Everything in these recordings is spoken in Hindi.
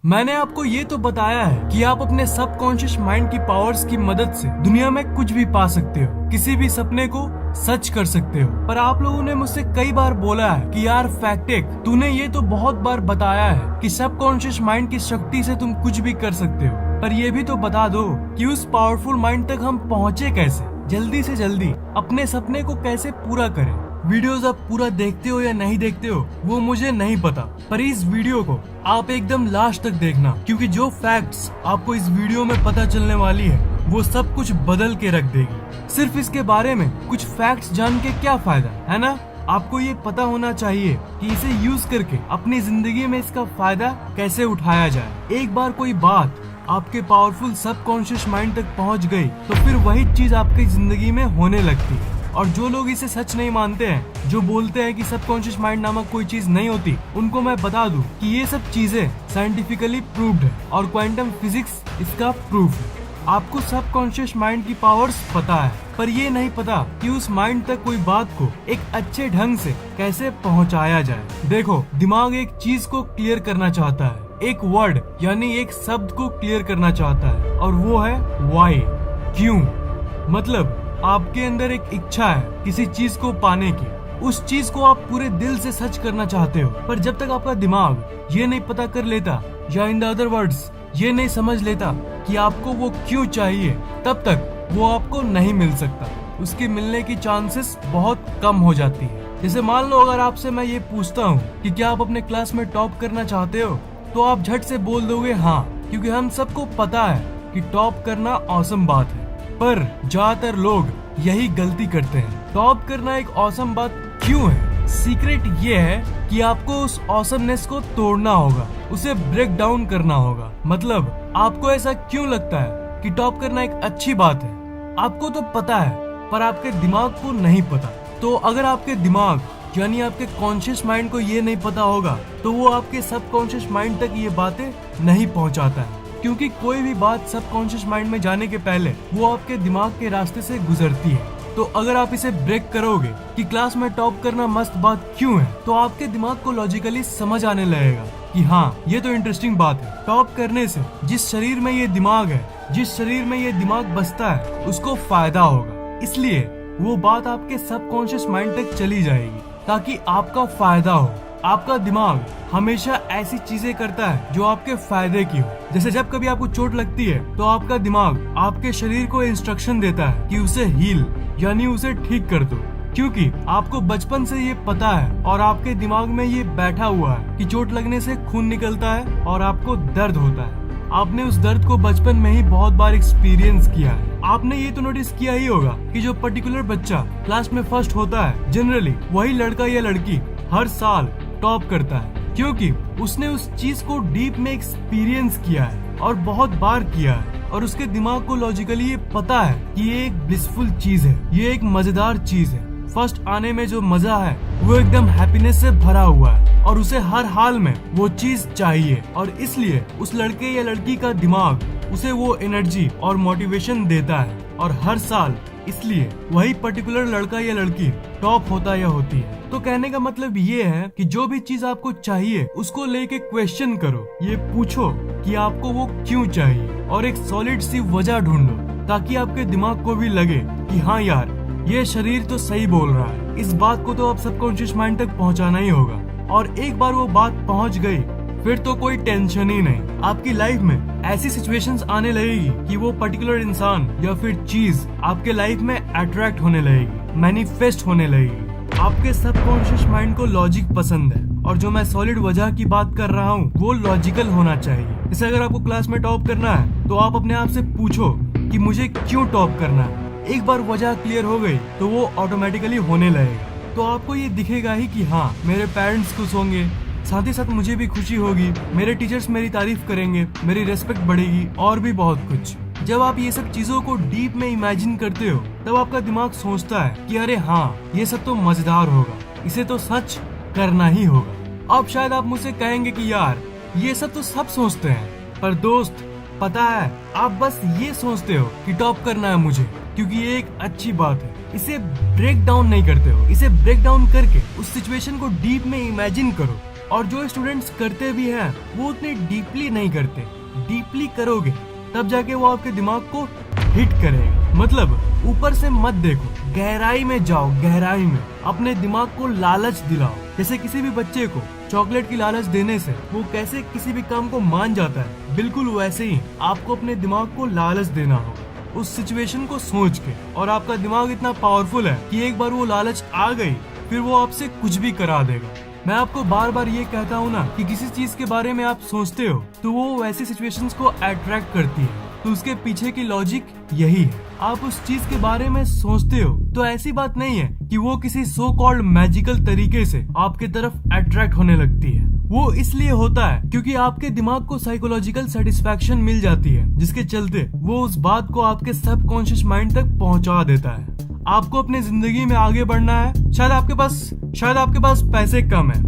मैंने आपको ये तो बताया है कि आप अपने सबकॉन्शियस माइंड की पावर्स की मदद से दुनिया में कुछ भी पा सकते हो, किसी भी सपने को सच कर सकते हो। पर आप लोगों ने मुझसे कई बार बोला है कि यार फैक्टिक, तूने ये तो बहुत बार बताया है कि सबकॉन्शियस माइंड की शक्ति से तुम कुछ भी कर सकते हो, पर ये भी तो बता दो कि उस पावरफुल माइंड तक हम पहुँचे कैसे, जल्दी से जल्दी अपने सपने को कैसे पूरा करें। वीडियोस आप पूरा देखते हो या नहीं देखते हो वो मुझे नहीं पता, पर इस वीडियो को आप एकदम लास्ट तक देखना, क्योंकि जो फैक्ट्स आपको इस वीडियो में पता चलने वाली है वो सब कुछ बदल के रख देगी। सिर्फ इसके बारे में कुछ फैक्ट्स जान के क्या फायदा, है ना? आपको ये पता होना चाहिए कि इसे यूज करके अपनी जिंदगी में इसका फायदा कैसे उठाया जाए। एक बार कोई बात आपके पावरफुल सबकॉन्शियस माइंड तक पहुंच गई तो फिर वही चीज आपकी जिंदगी में होने लगती है। और जो लोग इसे सच नहीं मानते हैं, जो बोलते हैं कि सबकॉन्शियस माइंड नामक कोई चीज नहीं होती, उनको मैं बता दूं कि ये सब चीजें साइंटिफिकली प्रूव्ड है और क्वांटम फिजिक्स इसका प्रूफ है। आपको सबकॉन्शियस माइंड की पावर्स पता है, पर ये नहीं पता कि उस माइंड तक कोई बात को एक अच्छे ढंग से कैसे पहुंचाया जाए। देखो, दिमाग एक चीज को क्लियर करना चाहता है, एक वर्ड यानी एक शब्द को क्लियर करना चाहता है, और वो है व्हाई, क्यों। मतलब आपके अंदर एक इच्छा है किसी चीज को पाने की, उस चीज को आप पूरे दिल से सच करना चाहते हो, पर जब तक आपका दिमाग ये नहीं पता कर लेता, या इन द अदर वर्ड्स ये नहीं समझ लेता कि आपको वो क्यों चाहिए, तब तक वो आपको नहीं मिल सकता। उसके मिलने की चांसेस बहुत कम हो जाती है। जैसे मान लो अगर आपसे मैं ये पूछता हूँ कि क्या आप अपने क्लास में टॉप करना चाहते हो, तो आप झट से बोल दोगे हाँ, क्योंकि हम सबको पता है कि टॉप करना ऑसम बात है। पर ज्यादातर लोग यही गलती करते हैं। टॉप करना एक ऑसम बात क्यों है? सीक्रेट ये है कि आपको उस ऑसमनेस को तोड़ना होगा, उसे ब्रेक डाउन करना होगा। मतलब आपको ऐसा क्यों लगता है कि टॉप करना एक अच्छी बात है? आपको तो पता है, पर आपके दिमाग को नहीं पता। तो अगर आपके दिमाग यानी आपके कॉन्शियस माइंड को ये नहीं पता होगा, तो वो आपके सबकॉन्शियस माइंड तक ये बातें नहीं पहुंचाता है, क्योंकि कोई भी बात सबकॉन्शियस माइंड में जाने के पहले वो आपके दिमाग के रास्ते से गुजरती है। तो अगर आप इसे ब्रेक करोगे कि क्लास में टॉप करना मस्त बात क्यों है, तो आपके दिमाग को लॉजिकली समझ आने लगेगा कि हाँ, ये तो इंटरेस्टिंग बात है। टॉप करने से जिस शरीर में ये दिमाग है, जिस शरीर में ये दिमाग बसता है, उसको फायदा होगा। इसलिए वो बात आपके सबकॉन्शियस माइंड तक चली जाएगी ताकि आपका फायदा हो। आपका दिमाग हमेशा ऐसी चीजें करता है जो आपके फायदे की हो। जैसे जब कभी आपको चोट लगती है तो आपका दिमाग आपके शरीर को इंस्ट्रक्शन देता है कि उसे हील यानी उसे ठीक कर दो, क्योंकि आपको बचपन से ये पता है और आपके दिमाग में ये बैठा हुआ है कि चोट लगने से खून निकलता है और आपको दर्द होता है। आपने उस दर्द को बचपन में ही बहुत बार एक्सपीरियंस किया है। आपने ये तो नोटिस किया ही होगा कि जो पर्टिकुलर बच्चा क्लास में फर्स्ट होता है, जनरली वही लड़का या लड़की हर साल टॉप करता है, क्योंकि उसने उस चीज को डीप में एक्सपीरियंस किया है और बहुत बार किया है, और उसके दिमाग को लॉजिकली ये पता है कि ये एक ब्लिसफुल चीज है, ये एक मजेदार चीज है। फर्स्ट आने में जो मजा है वो एकदम हैप्पीनेस से भरा हुआ है, और उसे हर हाल में वो चीज चाहिए, और इसलिए उस लड़के या लड़की का दिमाग उसे वो एनर्जी और मोटिवेशन देता है, और हर साल इसलिए वही पर्टिकुलर लड़का या लड़की टॉप होता या होती है। तो कहने का मतलब ये है कि जो भी चीज आपको चाहिए उसको लेके क्वेश्चन करो, ये पूछो कि आपको वो क्यों चाहिए, और एक सॉलिड सी वजह ढूंढो, ताकि आपके दिमाग को भी लगे कि हाँ यार, ये शरीर तो सही बोल रहा है। इस बात को तो आप सबकॉन्शियस माइंड तक पहुंचाना ही होगा, और एक बार वो बात पहुंच गई फिर तो कोई टेंशन ही नहीं। आपकी लाइफ में ऐसी सिचुएशंस आने लगेगी कि वो पर्टिकुलर इंसान या फिर चीज आपके लाइफ में अट्रैक्ट होने लगेगी, मैनिफेस्ट होने लगेगी। आपके सबकॉन्शियस माइंड को लॉजिक पसंद है, और जो मैं सॉलिड वजह की बात कर रहा हूँ वो लॉजिकल होना चाहिए। जैसे अगर आपको क्लास में टॉप करना है तो आप अपने आप से पूछो कि मुझे क्यों टॉप करना है। एक बार वजह क्लियर हो गई तो वो ऑटोमेटिकली होने लगेगा। तो आपको ये दिखेगा ही कि हाँ, मेरे पेरेंट्स खुश होंगे, साथ ही साथ मुझे भी खुशी होगी, मेरे टीचर्स मेरी तारीफ करेंगे, मेरी रेस्पेक्ट बढ़ेगी, और भी बहुत कुछ। जब आप ये सब चीजों को डीप में इमेजिन करते हो, तब आपका दिमाग सोचता है कि अरे हाँ, ये सब तो मजेदार होगा, इसे तो सच करना ही होगा। अब शायद आप मुझसे कहेंगे कि यार, ये सब तो सब सोचते हैं, पर दोस्त पता है, आप बस ये सोचते हो कि टॉप करना है मुझे, क्योंकि ये एक अच्छी बात है। इसे ब्रेक डाउन नहीं करते हो। इसे ब्रेक डाउन करके उस सिचुएशन को डीप में इमेजिन करो और जो स्टूडेंट्स करते भी हैं वो उतने डीपली नहीं करते। डीपली करोगे तब जाके वो आपके दिमाग को हिट करेगा। मतलब ऊपर से मत देखो, गहराई में जाओ, गहराई में अपने दिमाग को लालच दिलाओ। जैसे किसी भी बच्चे को चॉकलेट की लालच देने से वो कैसे किसी भी काम को मान जाता है, बिल्कुल वैसे ही आपको अपने दिमाग को लालच देना होगा उस सिचुएशन को सोच के। और आपका दिमाग इतना पावरफुल है कि एक बार वो लालच आ गई फिर वो आपसे कुछ भी करा देगा। मैं आपको बार बार ये कहता हूँ ना कि किसी चीज के बारे में आप सोचते हो तो वो वैसी सिचुएशंस को अट्रैक्ट करती है। तो उसके पीछे की लॉजिक यही है। आप उस चीज के बारे में सोचते हो तो ऐसी बात नहीं है कि वो किसी सो कॉल्ड मैजिकल तरीके से आपके तरफ अट्रैक्ट होने लगती है। वो इसलिए होता है क्योंकि आपके दिमाग को साइकोलॉजिकल सेटिस्फैक्शन मिल जाती है, जिसके चलते वो उस बात को आपके सबकॉन्शियस माइंड तक पहुंचा देता है। आपको अपनी जिंदगी में आगे बढ़ना है, शायद आपके पास पैसे कम है,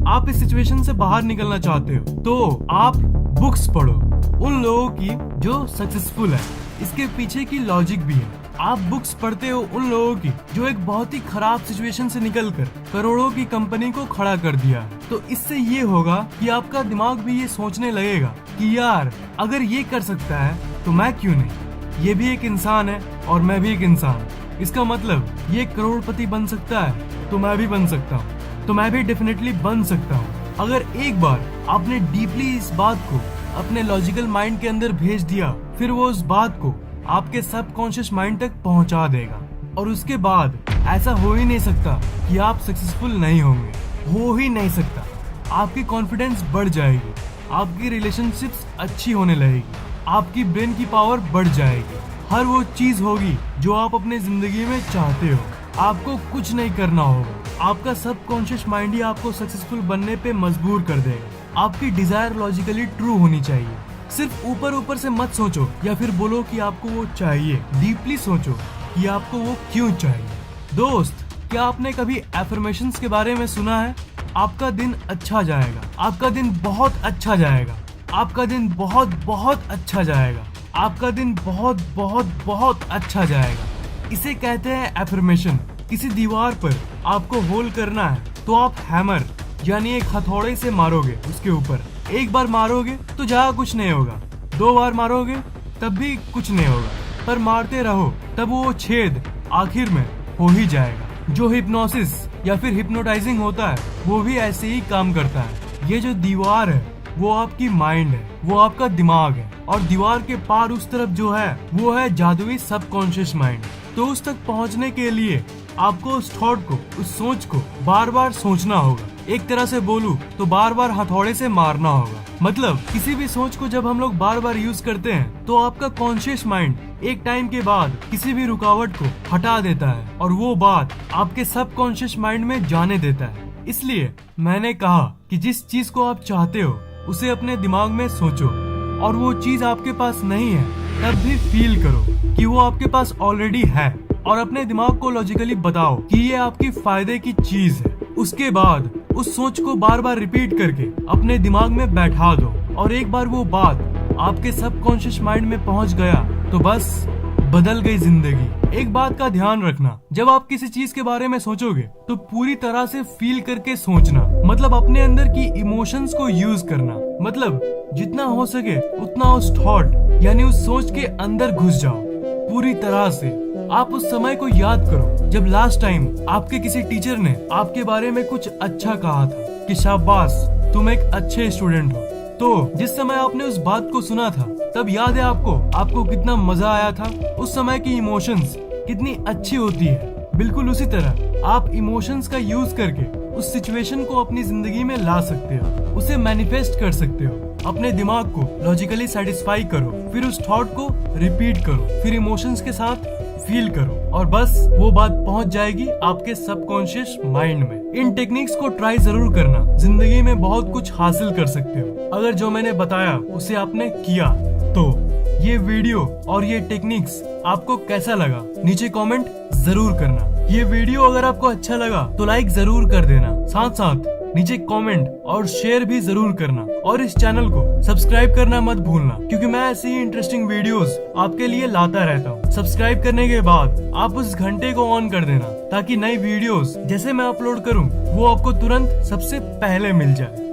आप इस सिचुएशन से बाहर निकलना चाहते हो तो आप बुक्स पढ़ो उन लोगों की जो सक्सेसफुल है। इसके पीछे की लॉजिक भी है। आप बुक्स पढ़ते हो उन लोगों की जो एक बहुत ही खराब सिचुएशन से निकलकर करोड़ों की कंपनी को खड़ा कर दिया। तो इससे ये होगा कि आपका दिमाग भी ये सोचने लगेगा कि यार अगर ये कर सकता है तो मैं क्यों नहीं, ये भी एक इंसान है और मैं भी एक इंसान। इसका मतलब ये करोड़पति बन सकता है तो मैं भी बन सकता हूँ, तो मैं भी डेफिनेटली बन सकता हूँ। अगर एक बार आपने डीपली इस बात को अपने लॉजिकल माइंड के अंदर भेज दिया फिर वो उस बात को आपके सबकॉन्शियस माइंड तक पहुंचा देगा। और उसके बाद ऐसा हो ही नहीं सकता कि आप सक्सेसफुल नहीं होंगे, हो ही नहीं सकता। आपकी कॉन्फिडेंस बढ़ जाएगी, आपकी रिलेशनशिप्स अच्छी होने लगेगी, आपकी ब्रेन की पावर बढ़ जाएगी, हर वो चीज होगी जो आप अपने जिंदगी में चाहते हो। आपको कुछ नहीं करना होगा, आपका सबकॉन्शियस माइंड ही आपको सक्सेसफुल बनने पे मजबूर कर देगा। आपकी डिजायर लॉजिकली ट्रू होनी चाहिए। सिर्फ ऊपर ऊपर से मत सोचो या फिर बोलो कि आपको वो चाहिए, डीपली सोचो कि आपको वो क्यों चाहिए। दोस्त, क्या आपने कभी एफर्मेशंस के बारे में सुना है? आपका दिन अच्छा जाएगा, आपका दिन बहुत अच्छा जाएगा, आपका दिन बहुत बहुत अच्छा जाएगा, आपका दिन बहुत बहुत बहुत अच्छा जाएगा। इसे कहते हैं एफर्मेशन। किसी दीवार पर आपको होल करना है तो आप हैमर यानी एक हथौड़े से मारोगे उसके ऊपर। एक बार मारोगे तो ज्यादा कुछ नहीं होगा, 2 बार मारोगे तब भी कुछ नहीं होगा, पर मारते रहो तब वो छेद आखिर में हो ही जाएगा। जो हिप्नोसिस या फिर हिप्नोटाइजिंग होता है वो भी ऐसे ही काम करता है। ये जो दीवार है वो आपकी माइंड है, वो आपका दिमाग है, और दीवार के पार उस तरफ जो है वो है जादुई सबकॉन्शियस माइंड। तो उस तक पहुंचने के लिए आपको उस थॉट को, उस सोच को बार बार सोचना होगा। एक तरह से बोलूं तो बार बार हथौड़े से मारना होगा। मतलब किसी भी सोच को जब हम लोग बार बार यूज करते हैं तो आपका कॉन्शियस माइंड एक टाइम के बाद किसी भी रुकावट को हटा देता है और वो बात आपके सबकॉन्शियस माइंड में जाने देता है। इसलिए मैंने कहा कि जिस चीज को आप चाहते हो उसे अपने दिमाग में सोचो, और वो चीज आपके पास नहीं है तब भी फील करो कि वो आपके पास ऑलरेडी है, और अपने दिमाग को लॉजिकली बताओ कि ये आपकी फायदे की चीज है। उसके बाद उस सोच को बार बार रिपीट करके अपने दिमाग में बैठा दो, और एक बार वो बात आपके सबकॉन्शियस माइंड में पहुंच गया तो बस बदल गई जिंदगी। एक बात का ध्यान रखना, जब आप किसी चीज के बारे में सोचोगे तो पूरी तरह से फील करके सोचना। मतलब अपने अंदर की इमोशंस को यूज करना। मतलब जितना हो सके उतना उस थॉट यानी उस सोच के अंदर घुस जाओ पूरी तरह से। आप उस समय को याद करो जब लास्ट टाइम आपके किसी टीचर ने आपके बारे में कुछ अच्छा कहा था कि शाबाश तुम एक अच्छे स्टूडेंट हो। तो जिस समय आपने उस बात को सुना था तब याद है आपको कितना मजा आया था। उस समय की इमोशंस कितनी अच्छी होती है। बिल्कुल उसी तरह आप इमोशंस का यूज करके उस सिचुएशन को अपनी जिंदगी में ला सकते हो, उसे मैनिफेस्ट कर सकते हो। अपने दिमाग को लॉजिकली सेटिस्फाई करो, फिर उस थॉट को रिपीट करो, फिर इमोशंस के साथ फील करो, और बस वो बात पहुंच जाएगी आपके सबकॉन्शियस माइंड में। इन टेक्निक्स को ट्राई जरूर करना, जिंदगी में बहुत कुछ हासिल कर सकते हो अगर जो मैंने बताया उसे आपने किया तो। ये वीडियो और ये टेक्निक्स आपको कैसा लगा नीचे कमेंट जरूर करना। ये वीडियो अगर आपको अच्छा लगा तो लाइक जरूर कर देना, साथ साथ नीचे कमेंट और शेयर भी जरूर करना, और इस चैनल को सब्सक्राइब करना मत भूलना क्योंकि मैं ऐसी ही इंटरेस्टिंग वीडियोस आपके लिए लाता रहता हूँ। सब्सक्राइब करने के बाद आप उस घंटे को ऑन कर देना ताकि नई वीडियोस जैसे मैं अपलोड करूँ वो आपको तुरंत सबसे पहले मिल जाए।